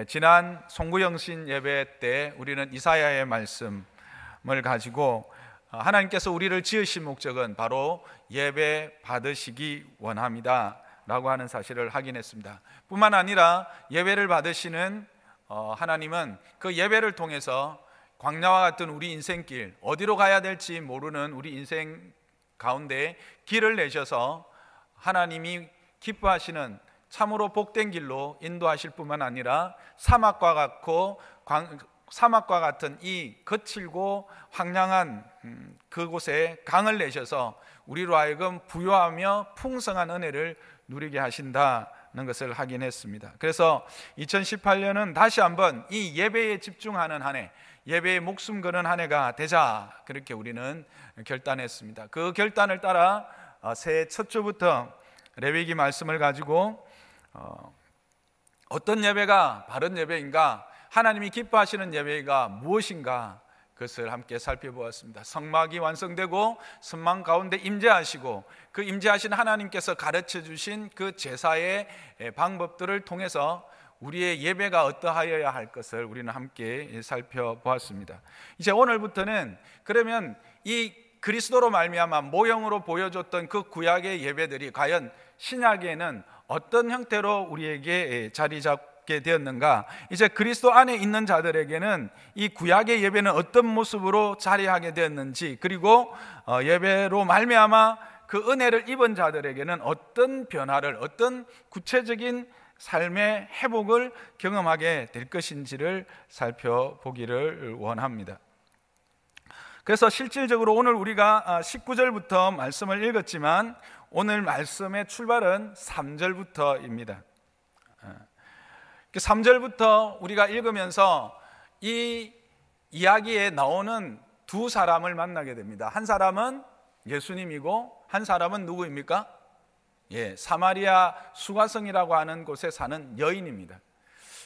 지난 송구영신 예배 때 우리는 이사야의 말씀을 가지고 하나님께서 우리를 지으신 목적은 바로 예배 받으시기 원합니다 라고 하는 사실을 확인했습니다. 뿐만 아니라 예배를 받으시는 하나님은 그 예배를 통해서 광야와 같은 우리 인생길, 어디로 가야 될지 모르는 우리 인생 가운데 길을 내셔서 하나님이 기뻐하시는 참으로 복된 길로 인도하실 뿐만 아니라 사막과 같은 이 거칠고 황량한 그곳에 강을 내셔서 우리로 하여금 부요하며 풍성한 은혜를 누리게 하신다는 것을 확인했습니다. 그래서 2018년은 다시 한번 이 예배에 집중하는 한 해, 예배에 목숨 거는 한 해가 되자, 그렇게 우리는 결단했습니다. 그 결단을 따라 새해 첫 주부터 레위기 말씀을 가지고 어떤 예배가 바른 예배인가, 하나님이 기뻐하시는 예배가 무엇인가, 그것을 함께 살펴보았습니다. 성막이 완성되고 선망 가운데 임재하시고 그 임재하신 하나님께서 가르쳐 주신 그 제사의 방법들을 통해서 우리의 예배가 어떠하여야 할 것을 우리는 함께 살펴보았습니다. 이제 오늘부터는 그러면 이 그리스도로 말미암아 모형으로 보여줬던 그 구약의 예배들이 과연 신약에는 어떤 형태로 우리에게 자리 잡게 되었는가, 이제 그리스도 안에 있는 자들에게는 이 구약의 예배는 어떤 모습으로 자리하게 되었는지, 그리고 예배로 말미암아 그 은혜를 입은 자들에게는 어떤 변화를, 어떤 구체적인 삶의 회복을 경험하게 될 것인지를 살펴보기를 원합니다. 그래서 실질적으로 오늘 우리가 19절부터 말씀을 읽었지만 오늘 말씀의 출발은 3절부터입니다. 3절부터 우리가 읽으면서 이 이야기에 나오는 두 사람을 만나게 됩니다. 한 사람은 예수님이고 한 사람은 누구입니까? 사마리아 수가성이라고 하는 곳에 사는 여인입니다.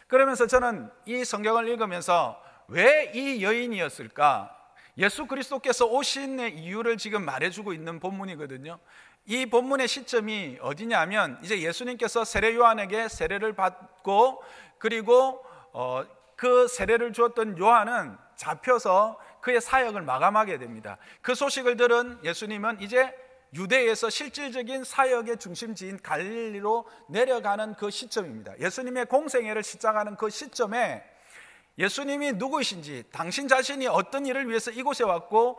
그러면서 저는 이 성경을 읽으면서 왜 이 여인이었을까? 예수 그리스도께서 오신 이유를 지금 말해주고 있는 본문이거든요. 이 본문의 시점이 어디냐면 이제 예수님께서 세례 요한에게 세례를 받고, 그리고 그 세례를 주었던 요한은 잡혀서 그의 사역을 마감하게 됩니다. 그 소식을 들은 예수님은 이제 유대에서 실질적인 사역의 중심지인 갈릴리로 내려가는 그 시점입니다. 예수님의 공생애를 시작하는 그 시점에 예수님이 누구이신지, 당신 자신이 어떤 일을 위해서 이곳에 왔고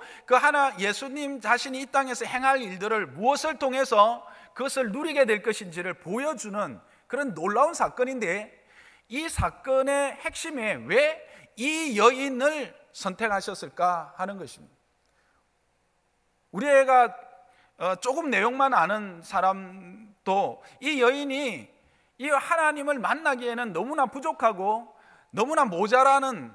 예수님 자신이 이 땅에서 행할 일들을 무엇을 통해서 그것을 누리게 될 것인지를 보여주는 그런 놀라운 사건인데, 이 사건의 핵심에 왜 이 여인을 선택하셨을까 하는 것입니다. 우리가 조금 내용만 아는 사람도 이 여인이 이 하나님을 만나기에는 너무나 부족하고 너무나 모자라는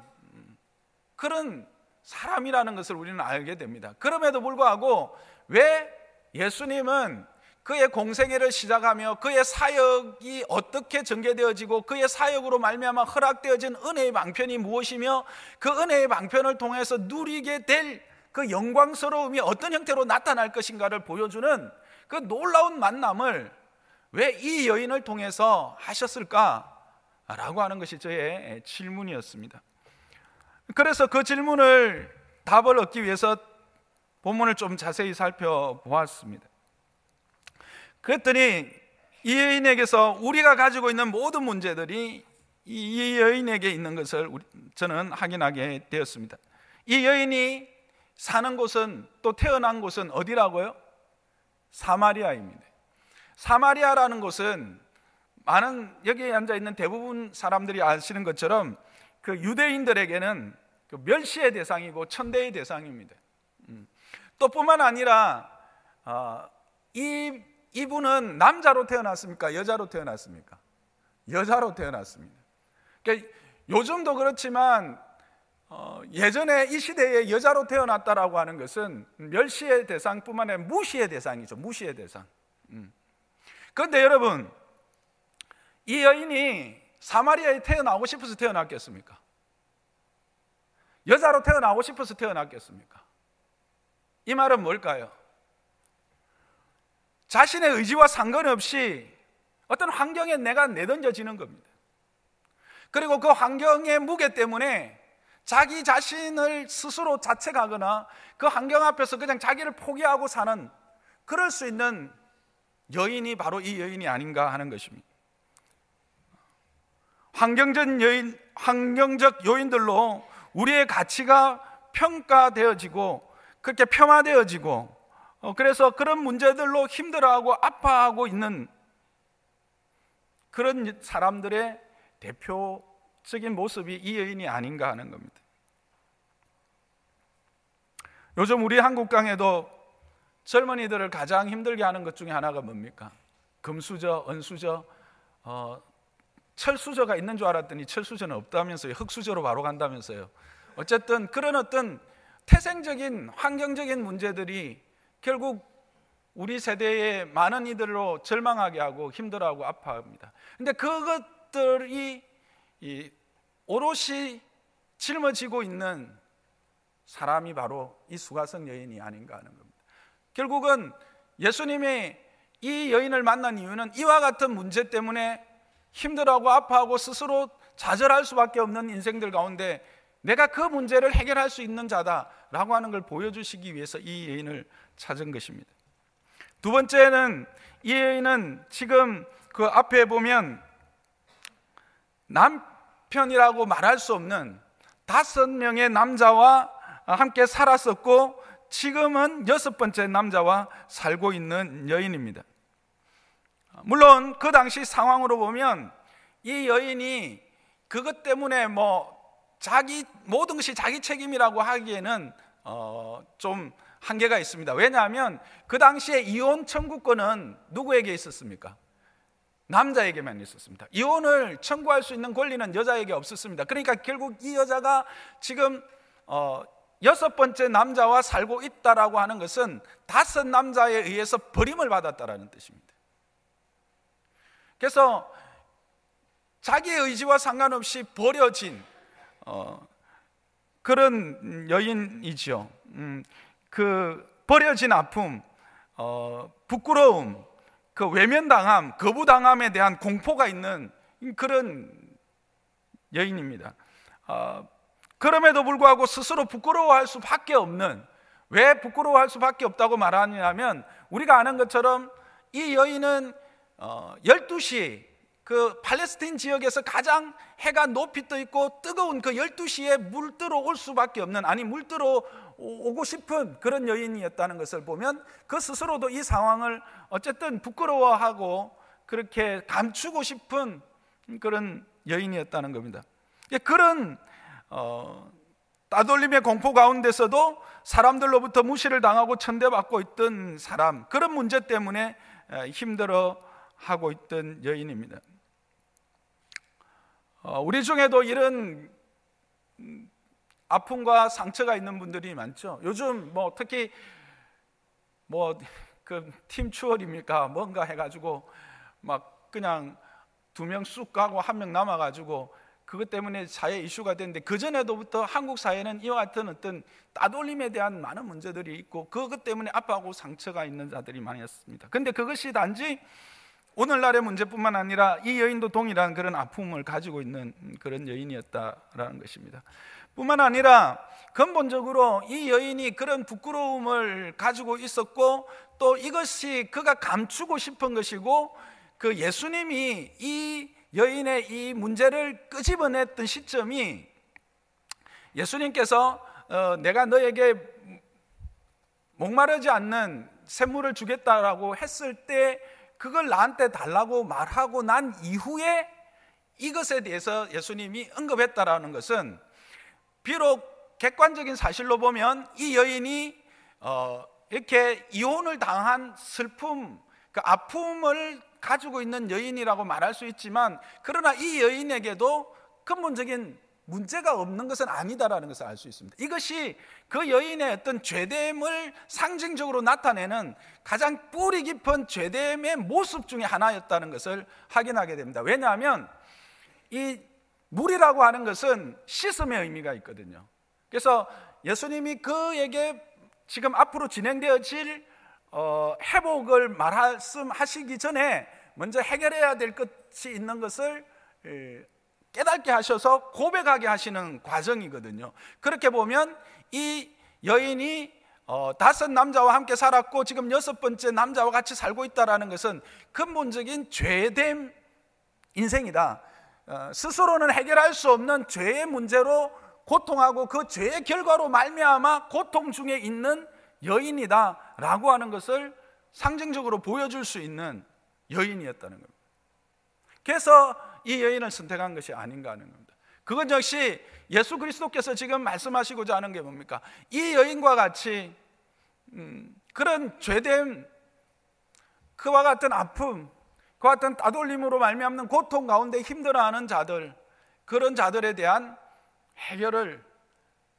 그런 사람이라는 것을 우리는 알게 됩니다. 그럼에도 불구하고 왜 예수님은 그의 공생애를 시작하며 그의 사역이 어떻게 전개되어지고 그의 사역으로 말미암아 허락되어진 은혜의 방편이 무엇이며 그 은혜의 방편을 통해서 누리게 될 그 영광스러움이 어떤 형태로 나타날 것인가를 보여주는 그 놀라운 만남을 왜 이 여인을 통해서 하셨을까? 라고 하는 것이 저의 질문이었습니다. 그래서 그 질문을 답을 얻기 위해서 본문을 좀 자세히 살펴보았습니다. 그랬더니 이 여인에게서 우리가 가지고 있는 모든 문제들이 이 여인에게 있는 것을 저는 확인하게 되었습니다. 이 여인이 사는 곳은, 또 태어난 곳은 어디라고요? 사마리아입니다. 사마리아라는 곳은 많은 여기에 앉아있는 대부분 사람들이 아시는 것처럼 그 유대인들에게는 그 멸시의 대상이고 천대의 대상입니다. 또 뿐만 아니라 이분은 남자로 태어났습니까? 여자로 태어났습니까? 여자로 태어났습니다. 그러니까 요즘도 그렇지만 예전에 이 시대에 여자로 태어났다라고 하는 것은 멸시의 대상뿐만 아니라 무시의 대상이죠. 무시의 대상. 그런데 여러분, 이 여인이 사마리아에 태어나고 싶어서 태어났겠습니까? 여자로 태어나고 싶어서 태어났겠습니까? 이 말은 뭘까요? 자신의 의지와 상관없이 어떤 환경에 내가 내던져지는 겁니다. 그리고 그 환경의 무게 때문에 자기 자신을 스스로 자책하거나 그 환경 앞에서 그냥 자기를 포기하고 사는, 그럴 수 있는 여인이 바로 이 여인이 아닌가 하는 것입니다. 환경적 요인들로 우리의 가치가 평가되어지고 그렇게 폄하되어지고, 그래서 그런 문제들로 힘들어하고 아파하고 있는 그런 사람들의 대표적인 모습이 이 여인이 아닌가 하는 겁니다. 요즘 우리 한국강에도 젊은이들을 가장 힘들게 하는 것 중에 하나가 뭡니까? 금수저, 은수저, 철수저가 있는 줄 알았더니 철수저는 없다면서요. 흙수저로 바로 간다면서요. 어쨌든 그런 어떤 태생적인 환경적인 문제들이 결국 우리 세대의 많은 이들로 절망하게 하고 힘들어하고 아파합니다. 근데 그것들이 오롯이 짊어지고 있는 사람이 바로 이 수가성 여인이 아닌가 하는 겁니다. 결국은 예수님이 이 여인을 만난 이유는 이와 같은 문제 때문에 힘들어하고 아파하고 스스로 좌절할 수밖에 없는 인생들 가운데 내가 그 문제를 해결할 수 있는 자다라고 하는 걸 보여주시기 위해서 이 여인을 찾은 것입니다. 두 번째는 이 여인은 지금 그 앞에 보면 남편이라고 말할 수 없는 5명의 남자와 함께 살았었고 지금은 6번째 남자와 살고 있는 여인입니다. 물론 그 당시 상황으로 보면 이 여인이 그것 때문에 자기 모든 것이 자기 책임이라고 하기에는 좀 한계가 있습니다. 왜냐하면 그 당시에 이혼 청구권은 누구에게 있었습니까? 남자에게만 있었습니다. 이혼을 청구할 수 있는 권리는 여자에게 없었습니다. 그러니까 결국 이 여자가 지금 6번째 남자와 살고 있다라고 하는 것은 5 남자에 의해서 버림을 받았다라는 뜻입니다. 그래서 자기의 의지와 상관없이 버려진 그런 여인이죠. 그 버려진 아픔, 부끄러움, 그 외면당함, 거부당함에 대한 공포가 있는 그런 여인입니다. 그럼에도 불구하고 스스로 부끄러워할 수밖에 없는, 왜 부끄러워할 수밖에 없다고 말하냐면 우리가 아는 것처럼 이 여인은 12시 그 팔레스타인 지역에서 가장 해가 높이 떠 있고 뜨거운 그 12시에 물들어 올 수밖에 없는, 아니 물들어 오고 싶은 그런 여인이었다는 것을 보면 그 스스로도 이 상황을 어쨌든 부끄러워하고 그렇게 감추고 싶은 그런 여인이었다는 겁니다. 그런 따돌림의 공포 가운데서도 사람들로부터 무시를 당하고 천대받고 있던 사람, 그런 문제 때문에 힘들어하고 있던 여인입니다. 우리 중에도 이런 아픔과 상처가 있는 분들이 많죠. 요즘 특히 그 팀 추월입니까? 뭔가 해가지고 막 그냥 2명 쑥 가고 1명 남아가지고 그것 때문에 사회 이슈가 됐는데, 그전에도부터 한국 사회는 이와 같은 어떤 따돌림에 대한 많은 문제들이 있고 그것 때문에 아파하고 상처가 있는 자들이 많았습니다. 그런데 그것이 단지 오늘날의 문제뿐만 아니라 이 여인도 동일한 그런 아픔을 가지고 있는 그런 여인이었다라는 것입니다. 뿐만 아니라 근본적으로 이 여인이 그런 부끄러움을 가지고 있었고 또 이것이 그가 감추고 싶은 것이고, 그 예수님이 이 여인의 이 문제를 끄집어냈던 시점이 예수님께서 내가 너에게 목마르지 않는 샘물을 주겠다라고 했을 때 그걸 나한테 달라고 말하고 난 이후에 이것에 대해서 예수님이 언급했다라는 것은, 비록 객관적인 사실로 보면 이 여인이 이렇게 이혼을 당한 슬픔, 그 아픔을 가지고 있는 여인이라고 말할 수 있지만, 그러나 이 여인에게도 근본적인 문제가 없는 것은 아니다라는 것을 알 수 있습니다. 이것이 그 여인의 어떤 죄됨을 상징적으로 나타내는 가장 뿌리 깊은 죄됨의 모습 중에 하나였다는 것을 확인하게 됩니다. 왜냐하면 이 물이라고 하는 것은 씻음의 의미가 있거든요. 그래서 예수님이 그에게 지금 앞으로 진행되어질 회복을 말씀하시기 전에 먼저 해결해야 될 것이 있는 것을 깨닫게 하셔서 고백하게 하시는 과정이거든요. 그렇게 보면 이 여인이 5 남자와 함께 살았고 지금 6번째 남자와 같이 살고 있다는 것은 근본적인 죄됨 인생이다. 스스로는 해결할 수 없는 죄의 문제로 고통하고 그 죄의 결과로 말미암아 고통 중에 있는 여인이다 라고 하는 것을 상징적으로 보여줄 수 있는 여인이었다는 겁니다. 그래서 이 여인을 선택한 것이 아닌가 하는 겁니다. 그건 역시 예수 그리스도께서 지금 말씀하시고자 하는 게 뭡니까? 이 여인과 같이 그런 죄된 그와 같은 아픔, 그와 같은 따돌림으로 말미암는 고통 가운데 힘들어하는 자들, 그런 자들에 대한 해결을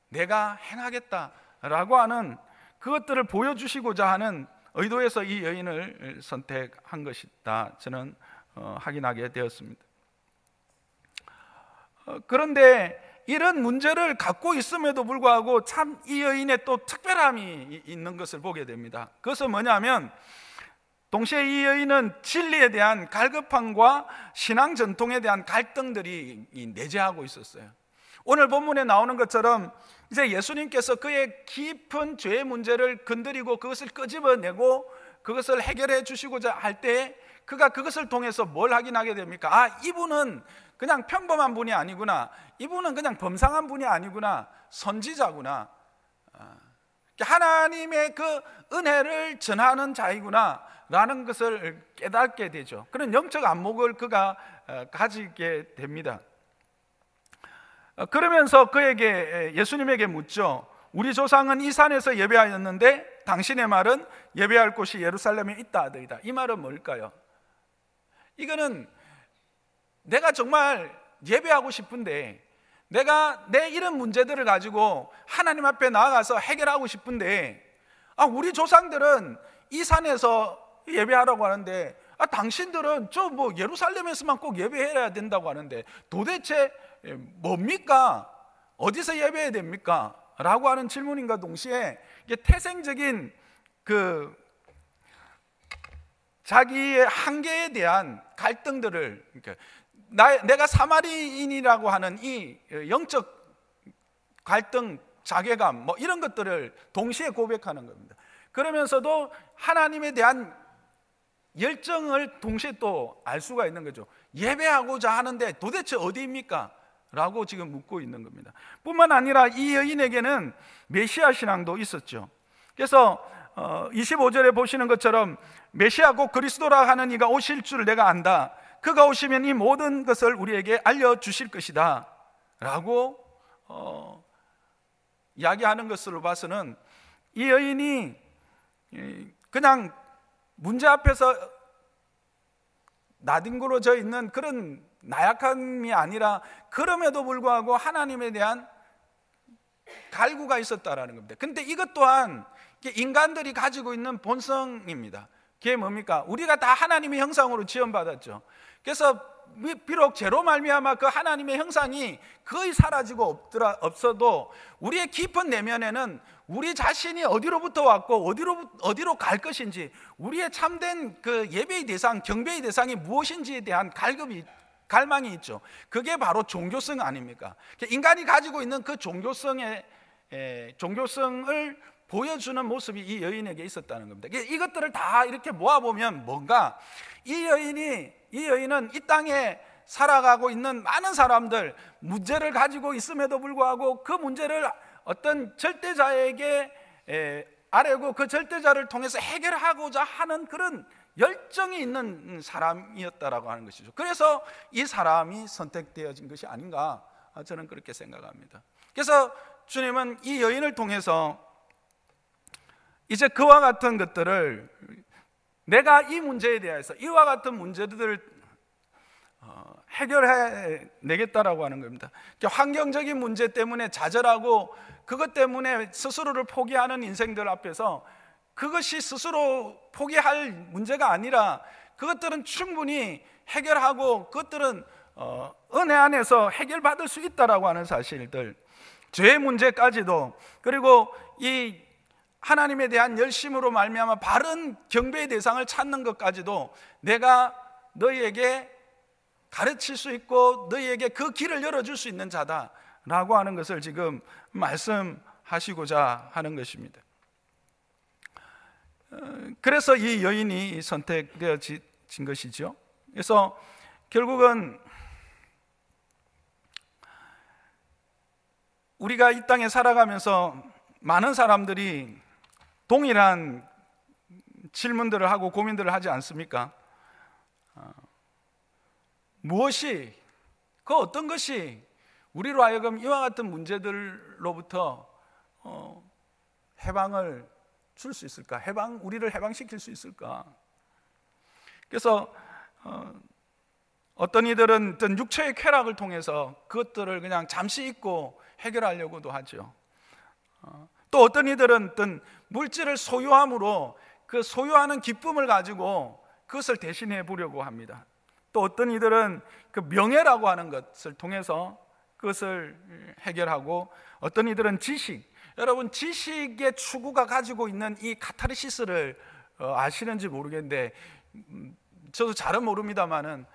내가 행하겠다라고 하는 그것들을 보여주시고자 하는 의도에서 이 여인을 선택한 것이다, 저는 확인하게 되었습니다. 그런데 이런 문제를 갖고 있음에도 불구하고 참 이 여인의 또 특별함이 있는 것을 보게 됩니다. 그것은 뭐냐면 동시에 이 여인은 진리에 대한 갈급함과 신앙 전통에 대한 갈등들이 내재하고 있었어요. 오늘 본문에 나오는 것처럼 이제 예수님께서 그의 깊은 죄의 문제를 건드리고 그것을 끄집어내고 그것을 해결해 주시고자 할 때 그가 그것을 통해서 뭘 확인하게 됩니까? 이분은 그냥 평범한 분이 아니구나, 이분은 그냥 범상한 분이 아니구나, 선지자구나, 하나님의 그 은혜를 전하는 자이구나 라는 것을 깨닫게 되죠. 그런 영적 안목을 그가 가지게 됩니다. 그러면서 그에게, 예수님에게 묻죠. 우리 조상은 이 산에서 예배하였는데 당신의 말은 예배할 곳이 예루살렘에 있다 하더이다. 이 말은 뭘까요? 이거는 내가 정말 예배하고 싶은데, 내가 내 이런 문제들을 가지고 하나님 앞에 나아가서 해결하고 싶은데 우리 조상들은 이 산에서 예배하라고 하는데 당신들은 저 뭐 예루살렘에서만 꼭 예배해야 된다고 하는데 도대체 뭡니까? 어디서 예배해야 됩니까? 라고 하는 질문인과 동시에 이게 태생적인 그 자기의 한계에 대한 갈등들을, 내가 사마리인이라고 하는 이 영적 갈등, 자괴감 뭐 이런 것들을 동시에 고백하는 겁니다. 그러면서도 하나님에 대한 열정을 동시에 또 알 수가 있는 거죠. 예배하고자 하는데 도대체 어디입니까? 라고 지금 묻고 있는 겁니다. 뿐만 아니라 이 여인에게는 메시아 신앙도 있었죠. 그래서 25절에 보시는 것처럼 메시아 곧 그리스도라 하는 이가 오실 줄 내가 안다. 그가 오시면 이 모든 것을 우리에게 알려주실 것이다 라고 이야기하는 것으로 봐서는 이 여인이 그냥 문제 앞에서 나뒹굴어져 있는 그런 나약함이 아니라 그럼에도 불구하고 하나님에 대한 갈구가 있었다라는 겁니다. 그런데 이것 또한 인간들이 가지고 있는 본성입니다. 그게 뭡니까? 우리가 다 하나님의 형상으로 지음받았죠. 그래서 비록 죄로 말미암아 그 하나님의 형상이 거의 사라지고 없어도 우리의 깊은 내면에는 우리 자신이 어디로부터 왔고 어디로 갈 것인지, 우리의 참된 그 예배의 대상, 경배의 대상이 무엇인지에 대한 갈망이 있죠. 그게 바로 종교성 아닙니까? 인간이 가지고 있는 그 종교성을 보여주는 모습이 이 여인에게 있었다는 겁니다. 이것들을 다 이렇게 모아보면 뭔가 이 여인은 이 땅에 살아가고 있는 많은 사람들, 문제를 가지고 있음에도 불구하고 그 문제를 어떤 절대자에게 아뢰고 그 절대자를 통해서 해결하고자 하는 그런 열정이 있는 사람이었다라고 하는 것이죠. 그래서 이 사람이 선택되어진 것이 아닌가, 저는 그렇게 생각합니다. 그래서 주님은 이 여인을 통해서 이제 그와 같은 것들을, 내가 이 문제에 대해서 이와 같은 문제들을 해결해 내겠다라고 하는 겁니다. 환경적인 문제 때문에 좌절하고 그것 때문에 스스로를 포기하는 인생들 앞에서 그것이 스스로 포기할 문제가 아니라 그것들은 충분히 해결하고 그것들은 은혜 안에서 해결받을 수 있다라고 하는 사실들, 죄의 문제까지도, 그리고 이 하나님에 대한 열심으로 말미암아 바른 경배의 대상을 찾는 것까지도 내가 너희에게 가르칠 수 있고 너희에게 그 길을 열어줄 수 있는 자다라고 하는 것을 지금 말씀하시고자 하는 것입니다. 그래서 이 여인이 선택되어진 것이죠. 그래서 결국은 우리가 이 땅에 살아가면서 많은 사람들이 동일한 질문들을 하고 고민들을 하지 않습니까? 무엇이, 그 어떤 것이 우리로 하여금 이와 같은 문제들로부터 해방을 줄 수 있을까? 우리를 해방시킬 수 있을까? 그래서 어떤 이들은 어떤 육체의 쾌락을 통해서 그것들을 그냥 잠시 잊고 해결하려고도 하죠. 또 어떤 이들은 어떤 물질을 소유함으로 그 소유하는 기쁨을 가지고 그것을 대신해 보려고 합니다. 또 어떤 이들은 그 명예라고 하는 것을 통해서 그것을 해결하고, 어떤 이들은 지식, 여러분 지식의 추구가 가지고 있는 이 카타르시스를 아시는지 모르겠는데 저도 잘은 모릅니다만은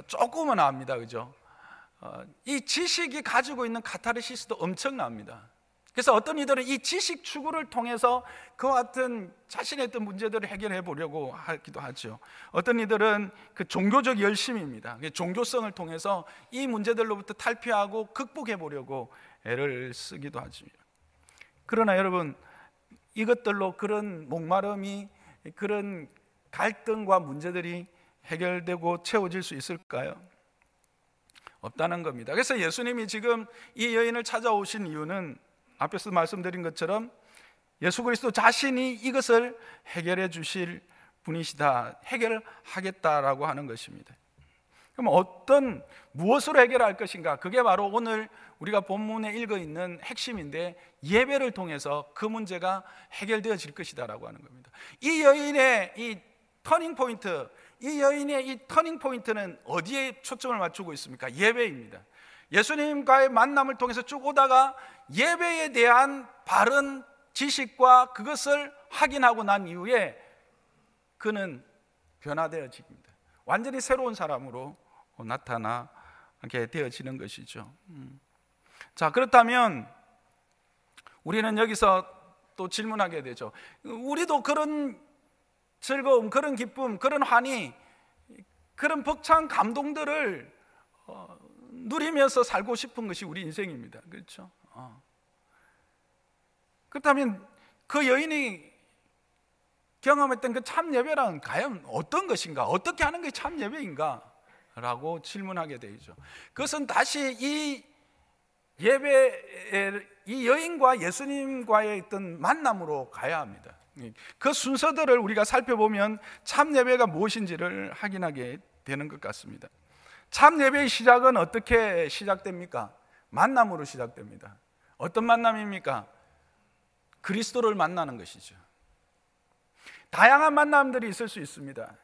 조금은 압니다. 그죠? 이 지식이 가지고 있는 카타르시스도 엄청납니다. 그래서 어떤 이들은 이 지식 추구를 통해서 그와 같은 자신의 어떤 문제들을 해결해 보려고 하기도 하죠. 어떤 이들은 그 종교적 열심입니다. 종교성을 통해서 이 문제들로부터 탈피하고 극복해 보려고 애를 쓰기도 하죠. 그러나 여러분, 이것들로 그런 목마름이, 그런 갈등과 문제들이 해결되고 채워질 수 있을까요? 없다는 겁니다. 그래서 예수님이 지금 이 여인을 찾아오신 이유는 앞에서 말씀드린 것처럼 예수 그리스도 자신이 이것을 해결해 주실 분이시다, 해결하겠다라고 하는 것입니다. 그럼 무엇으로 해결할 것인가? 그게 바로 오늘 우리가 본문에 읽어 있는 핵심인데, 예배를 통해서 그 문제가 해결되어질 것이다라고 하는 겁니다. 이 여인의 이 터닝 포인트는 어디에 초점을 맞추고 있습니까? 예배입니다. 예수님과의 만남을 통해서 쭉 오다가 예배에 대한 바른 지식과 그것을 확인하고 난 이후에 그는 변화되어집니다. 완전히 새로운 사람으로 나타나게 되어지는 것이죠. 자, 그렇다면 우리는 여기서 또 질문하게 되죠. 우리도 그런 즐거움, 그런 기쁨, 그런 환희, 그런 벅찬 감동들을 누리면서 살고 싶은 것이 우리 인생입니다. 그렇죠? 그렇다면 그 여인이 경험했던 그 참 예배란 과연 어떤 것인가? 어떻게 하는 게 참 예배인가? 라고 질문하게 되죠. 그것은 다시 이 여인과 예수님과의 어떤 만남으로 가야 합니다. 그 순서들을 우리가 살펴보면 참 예배가 무엇인지를 확인하게 되는 것 같습니다. 참 예배의 시작은 어떻게 시작됩니까? 만남으로 시작됩니다. 어떤 만남입니까? 그리스도를 만나는 것이죠. 다양한 만남들이 있을 수 있습니다.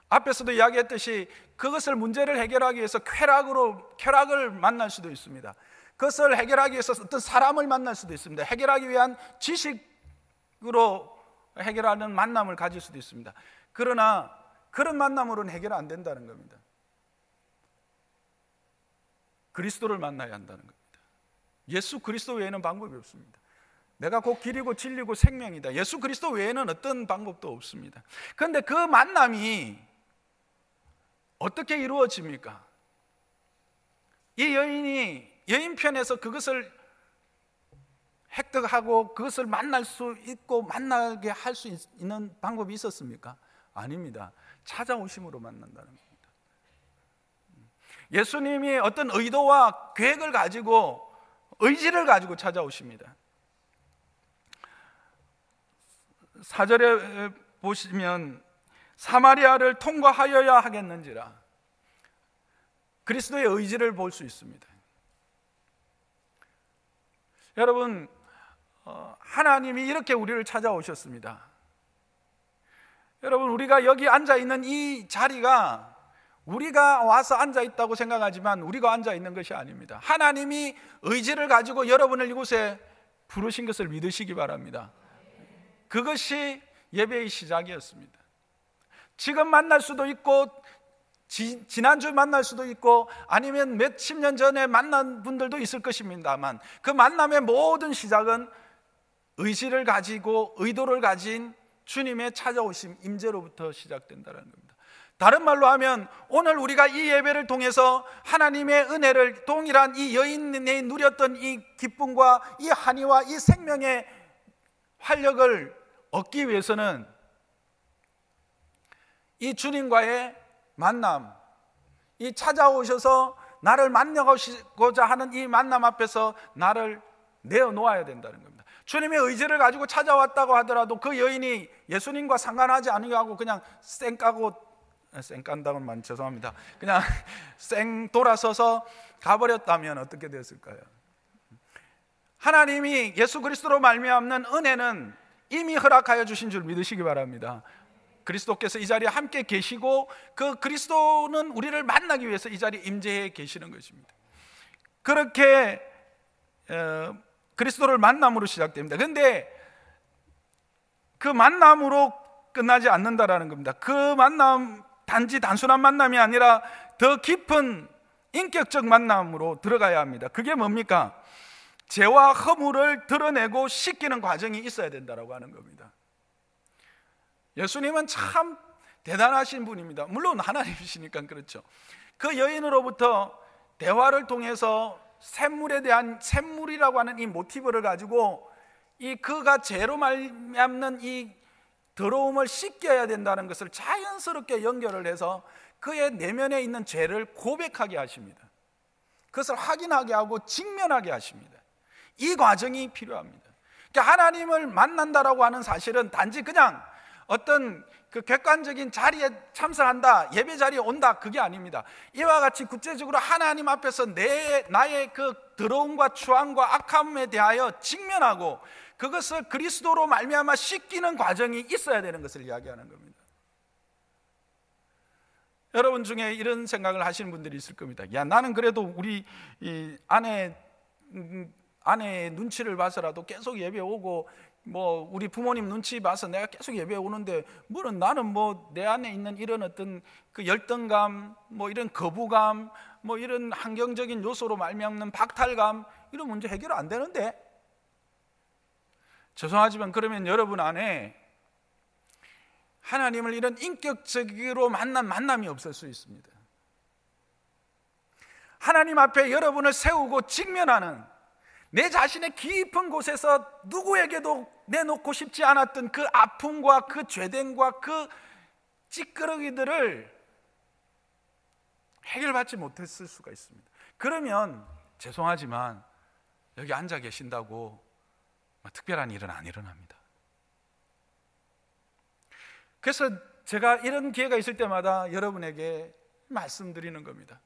앞에서도 이야기했듯이 그것을 문제를 해결하기 위해서 쾌락을 만날 수도 있습니다. 그것을 해결하기 위해서 어떤 사람을 만날 수도 있습니다. 해결하기 위한 지식으로 해결하는 만남을 가질 수도 있습니다. 그러나 그런 만남으로는 해결 안 된다는 겁니다. 그리스도를 만나야 한다는 겁니다. 예수 그리스도 외에는 방법이 없습니다. 내가 곧 길이고 진리고 생명이다. 예수 그리스도 외에는 어떤 방법도 없습니다. 그런데 그 만남이 어떻게 이루어집니까? 이 여인이 여인편에서 그것을 획득하고 그것을 만날 수 있고 만나게 할 수 있는 방법이 있었습니까? 아닙니다. 찾아오심으로 만난다는 겁니다. 예수님이 어떤 의도와 계획을 가지고, 의지를 가지고 찾아오십니다. 4절에 보시면 사마리아를 통과하여야 하겠는지라, 그리스도의 의지를 볼 수 있습니다. 여러분, 하나님이 이렇게 우리를 찾아오셨습니다. 여러분, 우리가 여기 앉아있는 이 자리가 우리가 와서 앉아있다고 생각하지만 우리가 앉아있는 것이 아닙니다. 하나님이 의지를 가지고 여러분을 이곳에 부르신 것을 믿으시기 바랍니다. 그것이 예배의 시작이었습니다. 지금 만날 수도 있고 지난주 만날 수도 있고 아니면 몇십 년 전에 만난 분들도 있을 것입니다만, 그 만남의 모든 시작은 의지를 가지고 의도를 가진 주님의 찾아오심, 임재로부터 시작된다는 겁니다. 다른 말로 하면 오늘 우리가 이 예배를 통해서 하나님의 은혜를, 동일한 이 여인이 누렸던 이 기쁨과 이 한의와 이 생명의 활력을 얻기 위해서는 이 주님과의 만남, 이 찾아오셔서 나를 만나고자 하는 이 만남 앞에서 나를 내어놓아야 된다는 겁니다. 주님의 의지를 가지고 찾아왔다고 하더라도 그 여인이 예수님과 상관하지 않게 하고 그냥 쌩깐다고는 말 죄송합니다. 그냥 쌩 돌아서서 가버렸다면 어떻게 됐을까요? 하나님이 예수 그리스도로 말미암는 은혜는 이미 허락하여 주신 줄 믿으시기 바랍니다. 그리스도께서 이 자리에 함께 계시고 그 그리스도는 우리를 만나기 위해서 이 자리에 임재해 계시는 것입니다. 그렇게 그리스도를 만남으로 시작됩니다. 그런데 그 만남으로 끝나지 않는다라는 겁니다. 그 만남 단지 단순한 만남이 아니라 더 깊은 인격적 만남으로 들어가야 합니다. 그게 뭡니까? 죄와 허물을 드러내고 씻기는 과정이 있어야 된다라고 하는 겁니다. 예수님은 참 대단하신 분입니다. 물론 하나님이시니까 그렇죠. 그 여인으로부터 대화를 통해서 샘물에 대한, 샘물이라고 하는 이 모티브를 가지고 이 그가 죄로 말미암는 이 더러움을 씻겨야 된다는 것을 자연스럽게 연결을 해서 그의 내면에 있는 죄를 고백하게 하십니다. 그것을 확인하게 하고 직면하게 하십니다. 이 과정이 필요합니다. 그러니까 하나님을 만난다라고 하는 사실은 단지 그냥 어떤 그 객관적인 자리에 참석한다, 예배 자리에 온다, 그게 아닙니다. 이와 같이 구체적으로 하나님 앞에서 나의 그 더러움과 추함과 악함에 대하여 직면하고 그것을 그리스도로 말미암아 씻기는 과정이 있어야 되는 것을 이야기하는 겁니다. 여러분 중에 이런 생각을 하시는 분들이 있을 겁니다. 야, 나는 그래도 우리 이 아내의 눈치를 봐서라도 계속 예배 오고, 뭐 우리 부모님 눈치 봐서 내가 계속 예배 오는데 나는 뭐 내 안에 있는 이런 어떤 그 열등감, 뭐 이런 거부감, 뭐 이런 환경적인 요소로 말미암는 박탈감, 이런 문제 해결 안 되는데? 죄송하지만 그러면 여러분 안에 하나님을 이런 인격적으로 만난 만남이 없을 수 있습니다. 하나님 앞에 여러분을 세우고 직면하는, 내 자신의 깊은 곳에서 누구에게도 내놓고 싶지 않았던 그 아픔과 그 죄됨과 그 찌끄러기들을 해결받지 못했을 수가 있습니다. 그러면 죄송하지만 여기 앉아 계신다고 특별한 일은 안 일어납니다. 그래서 제가 이런 기회가 있을 때마다 여러분에게 말씀드리는 겁니다.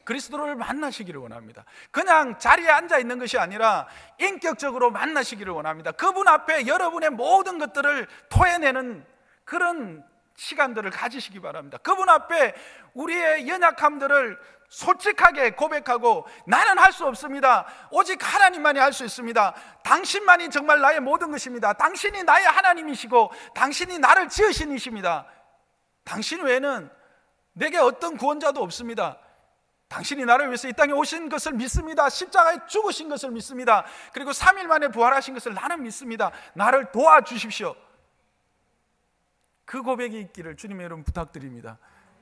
그리스도를 만나시기를 원합니다. 그냥 자리에 앉아 있는 것이 아니라 인격적으로 만나시기를 원합니다. 그분 앞에 여러분의 모든 것들을 토해내는 그런 시간들을 가지시기 바랍니다. 그분 앞에 우리의 연약함들을 솔직하게 고백하고, 나는 할 수 없습니다. 오직 하나님만이 할 수 있습니다. 당신만이 정말 나의 모든 것입니다. 당신이 나의 하나님이시고 당신이 나를 지으신 이십니다. 당신 외에는 내게 어떤 구원자도 없습니다. 당신이 나를 위해서 이 땅에 오신 것을 믿습니다. 십자가에 죽으신 것을 믿습니다. 그리고 3일 만에 부활하신 것을 나는 믿습니다. 나를 도와주십시오. 그 고백이 있기를 주님의 이름 부탁드립니다.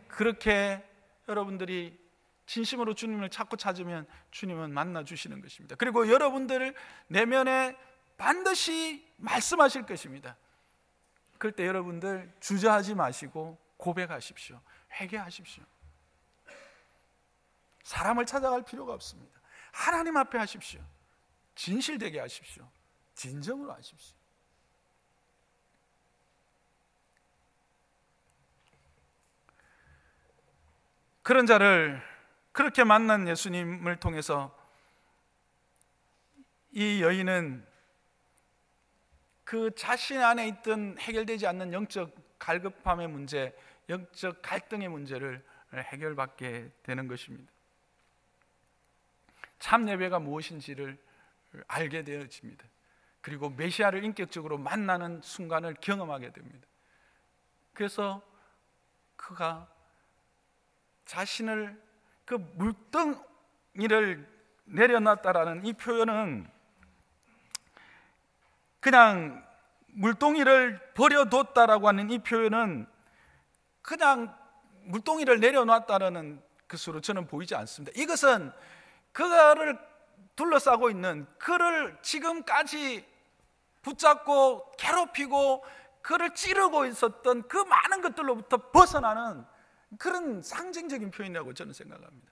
그렇게 여러분들이 진심으로 주님을 찾고 찾으면 주님은 만나주시는 것입니다. 그리고 여러분들 내면에 반드시 말씀하실 것입니다. 그럴 때 여러분들 주저하지 마시고 고백하십시오. 회개하십시오. 사람을 찾아갈 필요가 없습니다. 하나님 앞에 하십시오. 진실되게 하십시오. 진정으로 하십시오. 그런 자를 그렇게 만난 예수님을 통해서 이 여인은 그 자신 안에 있던 해결되지 않는 영적 갈급함의 문제, 영적 갈등의 문제를 해결받게 되는 것입니다. 참 예배가 무엇인지를 알게 되어집니다. 그리고 메시아를 인격적으로 만나는 순간을 경험하게 됩니다. 그래서 그가 자신을 그 물덩이를 내려놨다라는 이 표현은 그냥 물동이를 버려뒀다라고 하는 이 표현은 그냥 물동이를 내려놨다라는 것으로 저는 보이지 않습니다. 이것은 그를 둘러싸고 있는, 그를 지금까지 붙잡고 괴롭히고 그를 찌르고 있었던 그 많은 것들로부터 벗어나는 그런 상징적인 표현이라고 저는 생각합니다.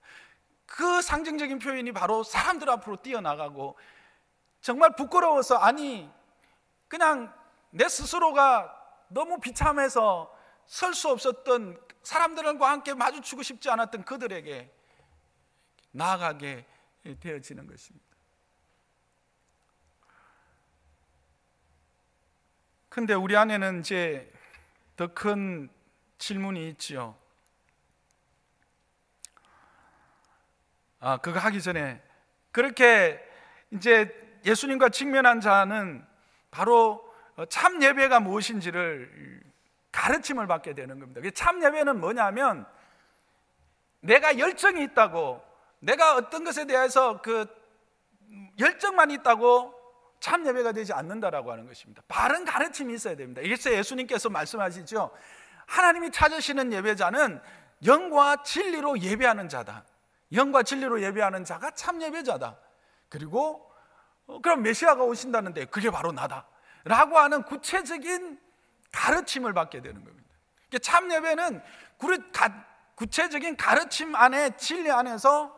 그 상징적인 표현이 바로 사람들 앞으로 뛰어나가고, 정말 부끄러워서, 아니 그냥 내 스스로가 너무 비참해서 설 수 없었던, 사람들과 함께 마주치고 싶지 않았던 그들에게 나아가게 되어지는 것입니다. 근데 우리 안에는 이제 더 큰 질문이 있지요. 그거 하기 전에, 그렇게 이제 예수님과 직면한 자는 바로 참 예배가 무엇인지를 가르침을 받게 되는 겁니다. 참 예배는 뭐냐면, 내가 열정이 있다고, 내가 어떤 것에 대해서 그 열정만 있다고 참 예배가 되지 않는다라고 하는 것입니다. 바른 가르침이 있어야 됩니다. 이것을 예수님께서 말씀하시죠. 하나님이 찾으시는 예배자는 영과 진리로 예배하는 자다. 영과 진리로 예배하는 자가 참 예배자다. 그리고 그럼 메시아가 오신다는데 그게 바로 나다 라고 하는 구체적인 가르침을 받게 되는 겁니다. 참 예배는 구체적인 가르침 안에, 진리 안에서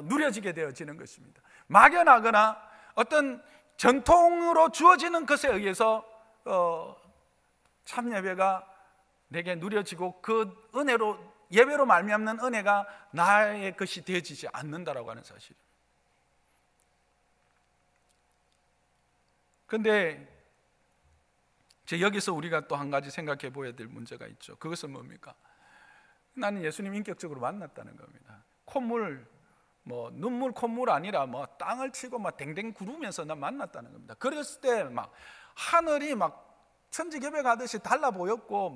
누려지게 되어지는 것입니다. 막연하거나 어떤 전통으로 주어지는 것에 의해서 참 예배가 내게 누려지고 그 은혜로, 예배로 말미암는 은혜가 나의 것이 되어지지 않는다라고 하는 사실입니다. 그런데 여기서 우리가 또 한 가지 생각해 보아야 될 문제가 있죠. 그것은 뭡니까? 나는 예수님 인격적으로 만났다는 겁니다. 콧물, 눈물 콧물 아니라 땅을 치고 댕댕 구르면서 난 만났다는 겁니다. 그랬을 때 하늘이 천지개벽하듯이 달라 보였고,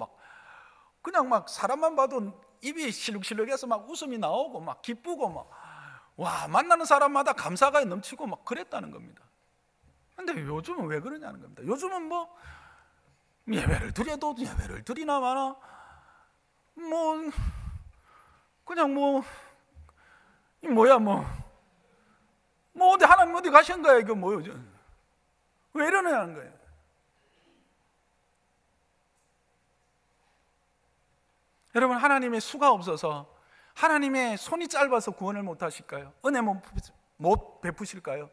그냥 사람만 봐도 입이 실룩실룩해서 웃음이 나오고 기쁘고 와, 만나는 사람마다 감사가 넘치고 그랬다는 겁니다. 근데 요즘은 왜 그러냐는 겁니다. 요즘은 예배를 드려도 예배를 드리나 마나, 그냥 어디 하나님 어디 가신 거야, 이거 왜 이러냐는 거예요. 여러분, 하나님의 수가 없어서, 하나님의 손이 짧아서 구원을 못 하실까요? 은혜 못 베푸실까요?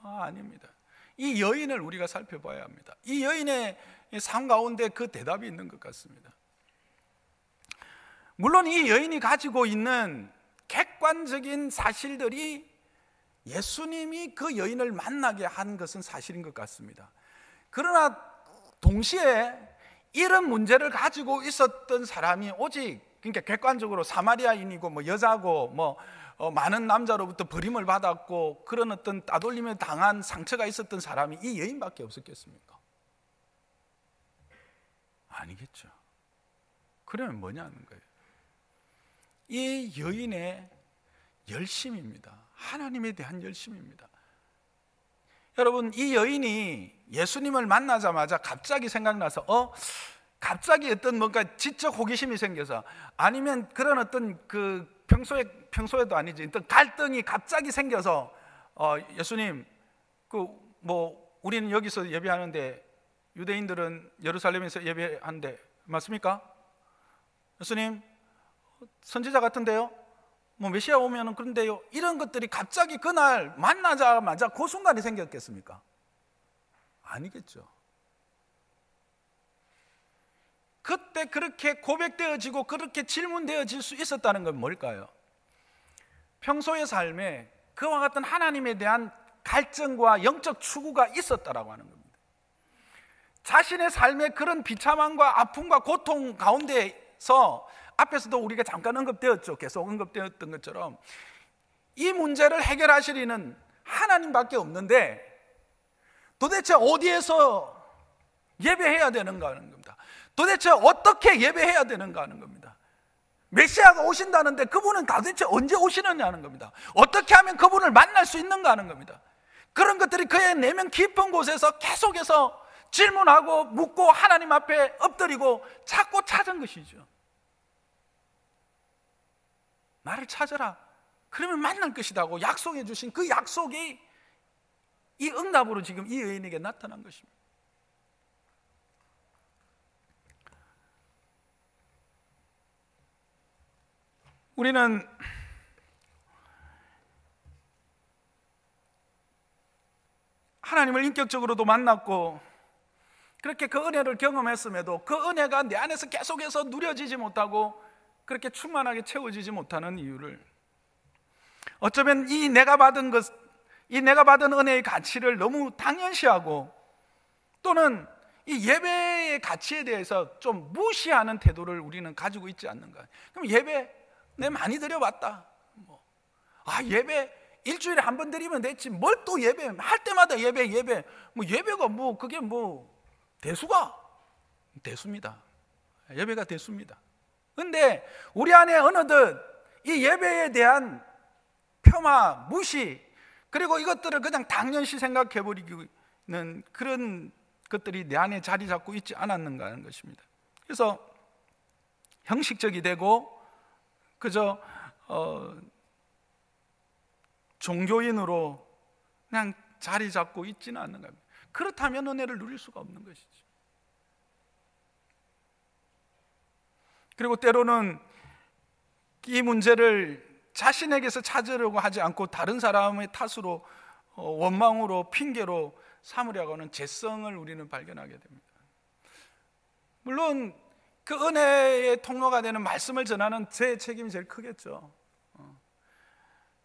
아닙니다. 이 여인을 우리가 살펴봐야 합니다. 이 여인의 삶 가운데 그 대답이 있는 것 같습니다. 물론 이 여인이 가지고 있는 객관적인 사실들이 예수님이 그 여인을 만나게 한 것은 사실인 것 같습니다. 그러나 동시에 이런 문제를 가지고 있었던 사람이 오직, 그러니까 객관적으로 사마리아인이고 여자고 많은 남자로부터 버림을 받았고 그런 어떤 따돌림을 당한 상처가 있었던 사람이 이 여인밖에 없었겠습니까? 아니겠죠. 그러면 뭐냐는 거예요. 이 여인의 열심입니다. 하나님에 대한 열심입니다. 여러분, 이 여인이 예수님을 만나자마자 갑자기 생각나서 갑자기 어떤 뭔가 지적 호기심이 생겨서, 아니면 그런 어떤 평소에도 아니지, 어떤 갈등이 갑자기 생겨서 예수님, 우리는 여기서 예배하는데 유대인들은 예루살렘에서 예배하는데 맞습니까? 예수님, 선지자 같은데요? 메시아 오면은 그런데요? 이런 것들이 갑자기 그날 만나자마자 그 순간에 생겼겠습니까? 아니겠죠. 그때 그렇게 고백되어지고 그렇게 질문되어질 수 있었다는 건 뭘까요? 평소의 삶에 그와 같은 하나님에 대한 갈증과 영적 추구가 있었다라고 하는 겁니다. 자신의 삶의 그런 비참함과 아픔과 고통 가운데서, 앞에서도 우리가 잠깐 언급되었죠. 계속 언급되었던 것처럼 이 문제를 해결하실 이는 하나님밖에 없는데 도대체 어디에서 예배해야 되는가 하는 겁니다. 도대체 어떻게 예배해야 되는가 하는 겁니다. 메시아가 오신다는데 그분은 도대체 언제 오시느냐는 겁니다. 어떻게 하면 그분을 만날 수 있는가 하는 겁니다. 그런 것들이 그의 내면 깊은 곳에서 계속해서 질문하고 묻고 하나님 앞에 엎드리고 찾고 찾은 것이죠. 나를 찾아라, 그러면 만날 것이라고 약속해 주신 그 약속이 이 응답으로 지금 이 여인에게 나타난 것입니다. 우리는 하나님을 인격적으로도 만났고 그렇게 그 은혜를 경험했음에도 그 은혜가 내 안에서 계속해서 누려지지 못하고 그렇게 충만하게 채워지지 못하는 이유를, 어쩌면 이 내가 받은 은혜의 가치를 너무 당연시하고 또는 이 예배의 가치에 대해서 좀 무시하는 태도를 우리는 가지고 있지 않는가. 그럼 예배 내 많이 드려봤다, 예배 일주일에 한 번 드리면 됐지, 뭘 또 예배 할 때마다 예배 예배가 그게 대수입니다. 예배가 대수입니다. 근데 우리 안에 어느덧 이 예배에 대한 폄하, 무시, 그리고 이것들을 그냥 당연시 생각해버리는 그런 것들이 내 안에 자리 잡고 있지 않았는가 하는 것입니다. 그래서 형식적이 되고 그저 종교인으로 그냥 자리 잡고 있지는 않는 겁니다. 그렇다면 은혜를 누릴 수가 없는 것이죠. 그리고 때로는 이 문제를 자신에게서 찾으려고 하지 않고 다른 사람의 탓으로, 원망으로, 핑계로 삼으려고 하는 죄성을 우리는 발견하게 됩니다. 물론 그 은혜의 통로가 되는 말씀을 전하는 제 책임이 제일 크겠죠.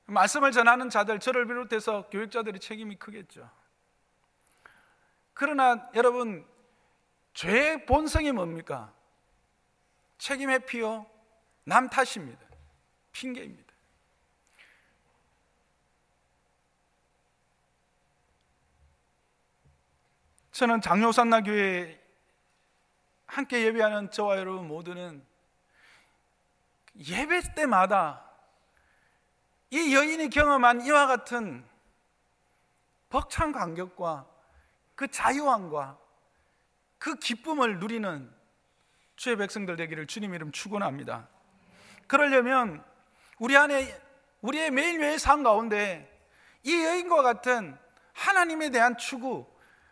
말씀을 전하는 자들, 저를 비롯해서 교육자들의 책임이 크겠죠. 그러나 여러분, 죄의 본성이 뭡니까? 책임 회피요, 남 탓입니다. 핑계입니다. 저는 장로산나교회 함께 예배하는 저와 여러분 모두는 예배 때마다 이 여인이 경험한 이와 같은 벅찬 감격과 그 자유함과 그 기쁨을 누리는 주의 백성들 되기를 주님 이름 축원합니다. 그러려면 우리 안에, 우리의 매일매일 삶 가운데 이 여인과 같은 하나님에 대한 추구,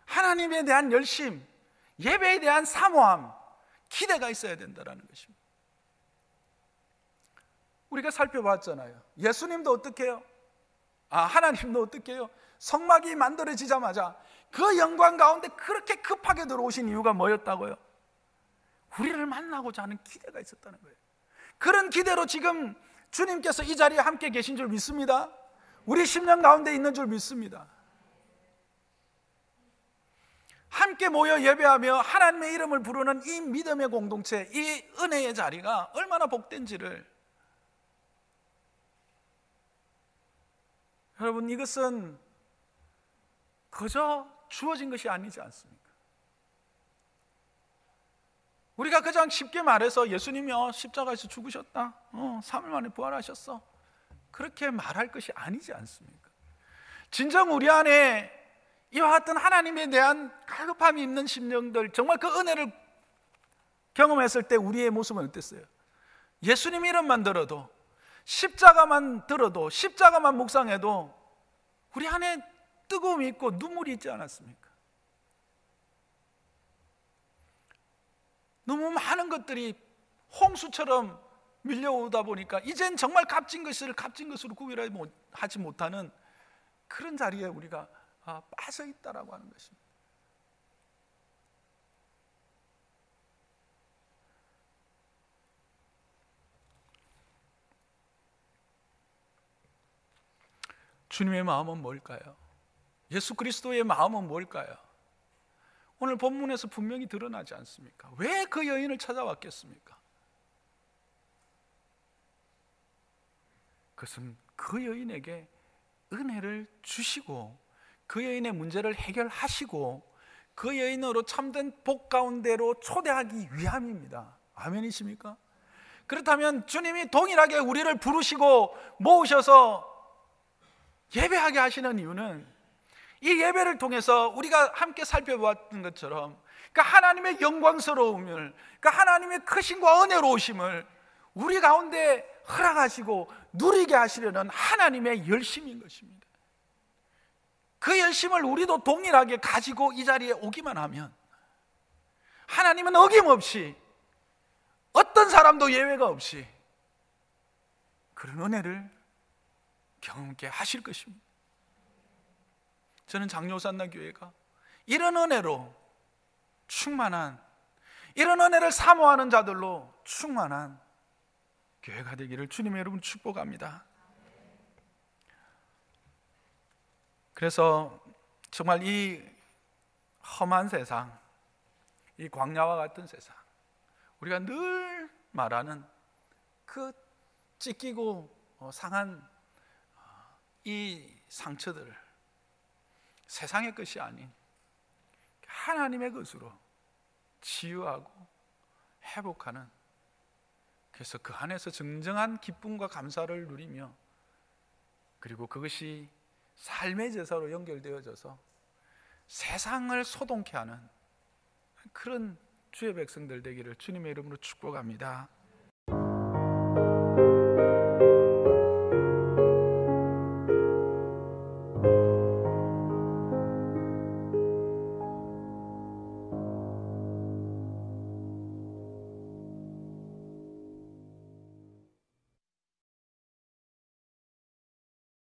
하나님에 대한 열심, 예배에 대한 사모함, 기대가 있어야 된다는 것입니다. 우리가 살펴봤잖아요. 예수님도 어떻게 해요? 하나님도 어떻게 해요? 성막이 만들어지자마자 그 영광 가운데 그렇게 급하게 들어오신 이유가 뭐였다고요? 우리를 만나고자 하는 기대가 있었다는 거예요. 그런 기대로 지금 주님께서 이 자리에 함께 계신 줄 믿습니다. 우리 심령 가운데 있는 줄 믿습니다. 함께 모여 예배하며 하나님의 이름을 부르는 이 믿음의 공동체, 이 은혜의 자리가 얼마나 복된지를, 여러분, 이것은 그저 주어진 것이 아니지 않습니까? 우리가 그냥 쉽게 말해서 예수님이 십자가에서 죽으셨다, 3일 만에 부활하셨어, 그렇게 말할 것이 아니지 않습니까? 진정 우리 안에 이와 같은 하나님에 대한 갈급함이 있는 심령들, 정말 그 은혜를 경험했을 때 우리의 모습은 어땠어요? 예수님 이름만 들어도, 십자가만 들어도, 십자가만 묵상해도 우리 안에 뜨거움이 있고 눈물이 있지 않았습니까? 너무 많은 것들이 홍수처럼 밀려오다 보니까 이젠 정말 값진 것을 값진 것으로 구별하지 못하는 그런 자리에 우리가 빠져 있다라고 하는 것입니다. 주님의 마음은 뭘까요? 예수 그리스도의 마음은 뭘까요? 오늘 본문에서 분명히 드러나지 않습니까? 왜 그 여인을 찾아왔겠습니까? 그것은 그 여인에게 은혜를 주시고 그 여인의 문제를 해결하시고 그 여인으로 참된 복 가운데로 초대하기 위함입니다. 아멘이십니까? 그렇다면 주님이 동일하게 우리를 부르시고 모으셔서 예배하게 하시는 이유는 이 예배를 통해서 우리가 함께 살펴보았던 것처럼 하나님의 영광스러움을, 하나님의 크심과 은혜로우심을 우리 가운데 허락하시고 누리게 하시려는 하나님의 열심인 것입니다. 그 열심을 우리도 동일하게 가지고 이 자리에 오기만 하면 하나님은 어김없이 어떤 사람도 예외가 없이 그런 은혜를 경험케 하실 것입니다. 저는 장로산나교회가 이런 은혜로 충만한, 이런 은혜를 사모하는 자들로 충만한 교회가 되기를 주님의 이름으로 축복합니다. 그래서 정말 이 험한 세상, 이 광야와 같은 세상, 우리가 늘 말하는 그 찢기고 상한 이 상처들을 세상의 것이 아닌 하나님의 것으로 치유하고 회복하는, 그래서 그 안에서 진정한 기쁨과 감사를 누리며, 그리고 그것이 삶의 제사로 연결되어져서 세상을 소동케 하는 그런 주의 백성들 되기를 주님의 이름으로 축복합니다.